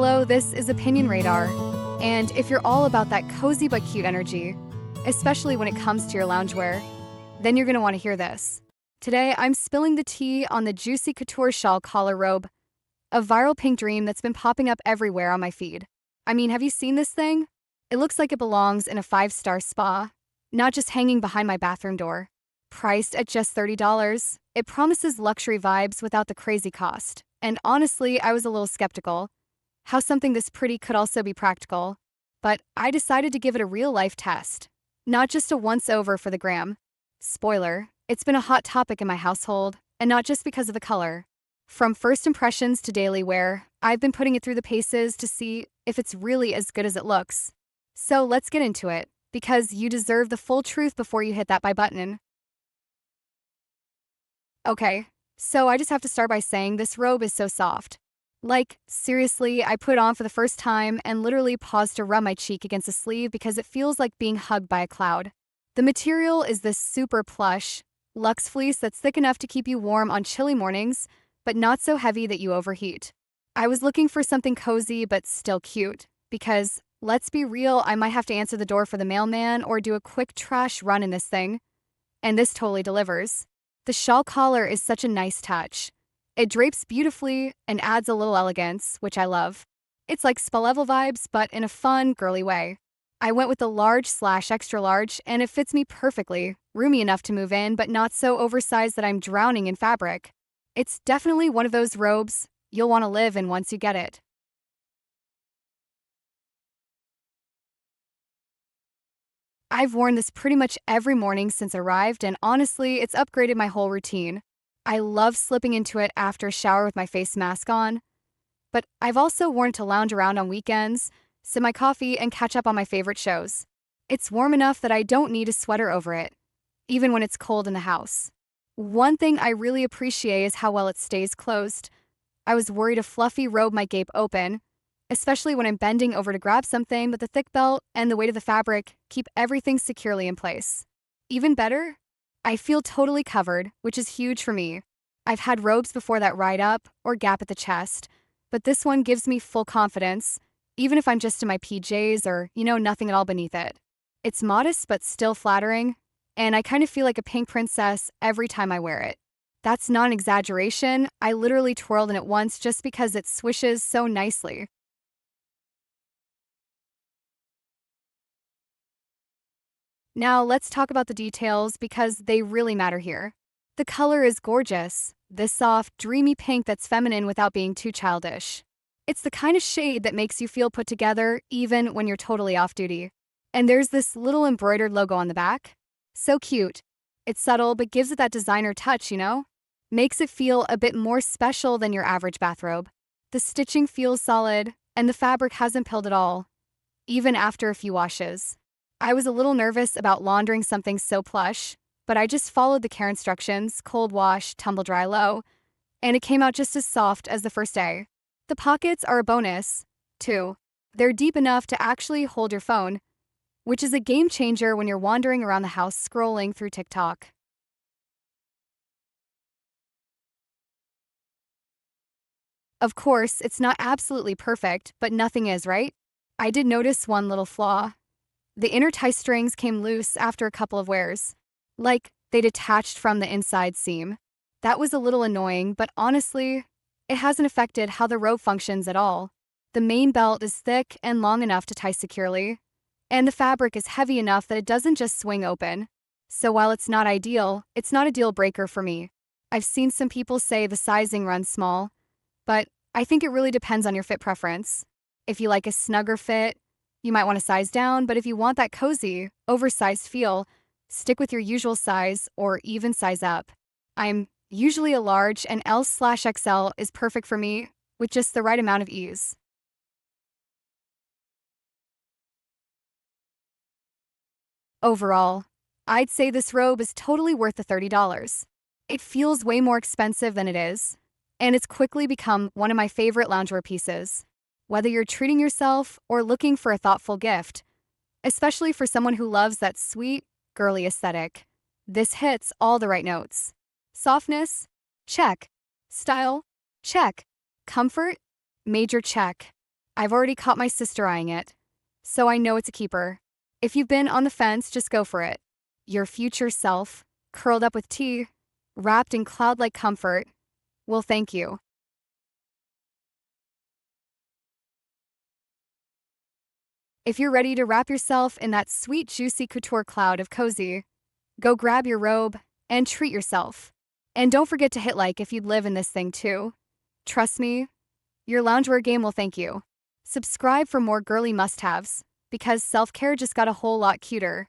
Hello, this is Opinion Radar. And if you're all about that cozy but cute energy, especially when it comes to your loungewear, then you're going to want to hear this. Today, I'm spilling the tea on the juicy Couture Shawl collar robe, a viral pink dream that's been popping up everywhere on my feed. I mean, have you seen this thing? It looks like it belongs in a 5-star spa, not just hanging behind my bathroom door. Priced at just $30, it promises luxury vibes without the crazy cost. And honestly, I was a little skeptical how something this pretty could also be practical. But I decided to give it a real-life test, not just a once-over for the gram. Spoiler, it's been a hot topic in my household, and not just because of the color. From first impressions to daily wear, I've been putting it through the paces to see if it's really as good as it looks. So let's get into it, because you deserve the full truth before you hit that buy button. Okay, so I just have to start by saying this robe is so soft. Like, seriously, I put it on for the first time and literally paused to rub my cheek against the sleeve because it feels like being hugged by a cloud. The material is this super plush, luxe fleece that's thick enough to keep you warm on chilly mornings, but not so heavy that you overheat. I was looking for something cozy but still cute, because, let's be real, I might have to answer the door for the mailman or do a quick trash run in this thing. And this totally delivers. The shawl collar is such a nice touch. It drapes beautifully and adds a little elegance, which I love. It's like spa-level vibes, but in a fun, girly way. I went with the large/extra large, and it fits me perfectly, roomy enough to move in, but not so oversized that I'm drowning in fabric. It's definitely one of those robes you'll want to live in once you get it. I've worn this pretty much every morning since I arrived, and honestly, it's upgraded my whole routine. I love slipping into it after a shower with my face mask on, but I've also worn it to lounge around on weekends, sip my coffee, and catch up on my favorite shows. It's warm enough that I don't need a sweater over it, even when it's cold in the house. One thing I really appreciate is how well it stays closed. I was worried a fluffy robe might gape open, especially when I'm bending over to grab something, but the thick belt and the weight of the fabric keep everything securely in place. Even better, I feel totally covered, which is huge for me. I've had robes before that ride up or gap at the chest, but this one gives me full confidence, even if I'm just in my PJs or, nothing at all beneath it. It's modest but still flattering, and I kind of feel like a pink princess every time I wear it. That's not an exaggeration, I literally twirled in it once just because it swishes so nicely. Now let's talk about the details because they really matter here. The color is gorgeous, this soft, dreamy pink that's feminine without being too childish. It's the kind of shade that makes you feel put together even when you're totally off duty. And there's this little embroidered logo on the back. So cute. It's subtle but gives it that designer touch, Makes it feel a bit more special than your average bathrobe. The stitching feels solid, and the fabric hasn't pilled at all, even after a few washes. I was a little nervous about laundering something so plush, but I just followed the care instructions, cold wash, tumble dry low, and it came out just as soft as the first day. The pockets are a bonus, too. They're deep enough to actually hold your phone, which is a game changer when you're wandering around the house scrolling through TikTok. Of course, it's not absolutely perfect, but nothing is, right? I did notice one little flaw. The inner tie strings came loose after a couple of wears. Like, they detached from the inside seam. That was a little annoying, but honestly, it hasn't affected how the robe functions at all. The main belt is thick and long enough to tie securely, and the fabric is heavy enough that it doesn't just swing open. So while it's not ideal, it's not a deal breaker for me. I've seen some people say the sizing runs small, but I think it really depends on your fit preference. If you like a snugger fit, you might want to size down, but if you want that cozy, oversized feel, stick with your usual size or even size up. I'm usually a large, and L/XL is perfect for me with just the right amount of ease. Overall, I'd say this robe is totally worth the $30. It feels way more expensive than it is, and it's quickly become one of my favorite loungewear pieces. Whether you're treating yourself or looking for a thoughtful gift, especially for someone who loves that sweet, girly aesthetic, this hits all the right notes. Softness? Check. Style? Check. Comfort? Major check. I've already caught my sister eyeing it, so I know it's a keeper. If you've been on the fence, just go for it. Your future self, curled up with tea, wrapped in cloud-like comfort, will thank you. If you're ready to wrap yourself in that sweet, juicy couture cloud of cozy, go grab your robe and treat yourself. And don't forget to hit like if you'd live in this thing too. Trust me, your loungewear game will thank you. Subscribe for more girly must-haves, because self-care just got a whole lot cuter.